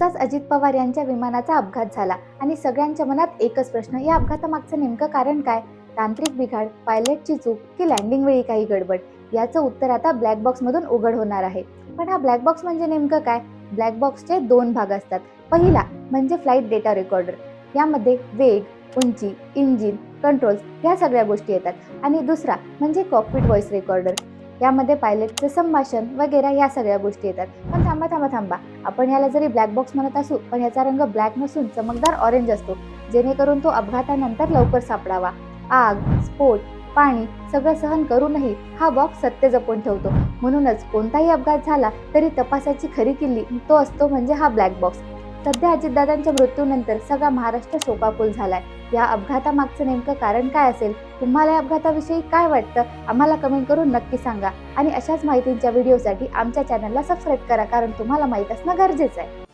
नुकताच अजित पवार यांच्या विमानाचा अपघात झाला आणि सगळ्यांच्या मनात एकच प्रश्न, या अपघातामागचं नेमकं कारण काय? तांत्रिक बिघाड, पायलटची चूक की लँडिंग वेळी काही गडबड? याचं उत्तर आता ब्लॅक बॉक्स मधून उघड होणार आहे. पण हा ब्लॅक बॉक्स म्हणजे नेमकं काय? ब्लॅक बॉक्सचे दोन भाग असतात. पहिला म्हणजे फ्लाईट डेटा रेकॉर्डर. यामध्ये वेग, उंची, इंजिन, कंट्रोल्स ह्या सगळ्या गोष्टी येतात. आणि दुसरा म्हणजे कॉकपिट व्हॉइस रेकॉर्डर. यामध्ये पायलटचे संभाषण वगैरे या सगळ्या गोष्टी येतात. पण थांबा थांबा थांबा, आपण याला जरी ब्लॅक बॉक्स म्हणत असू, पण याचा रंग ब्लॅक नसून चमकदार ऑरेंज असतो, जेणेकरून तो अपघातानंतर लवकर सापडावा. आग, स्फोट, पाणी सगळं सहन करूनही हा बॉक्स सत्य जपून ठेवतो. म्हणूनच कोणताही अपघात झाला तरी तपासाची खरी किल्ली तो असतो म्हणजे हा ब्लॅक बॉक्स. सध्या अजितदादांच्या मृत्यूनंतर सगळा महाराष्ट्र शोकाकुल झालाय. या अपघातामागचं नेमकं कारण काय असेल? तुम्हाला या अपघाताविषयी काय वाटतं? आम्हाला कमेंट करून नक्की सांगा. आणि अशाच माहितीच्या व्हिडिओसाठी आमच्या चॅनलला सबस्क्राईब करा, कारण तुम्हाला माहीत असणं गरजेचं आहे.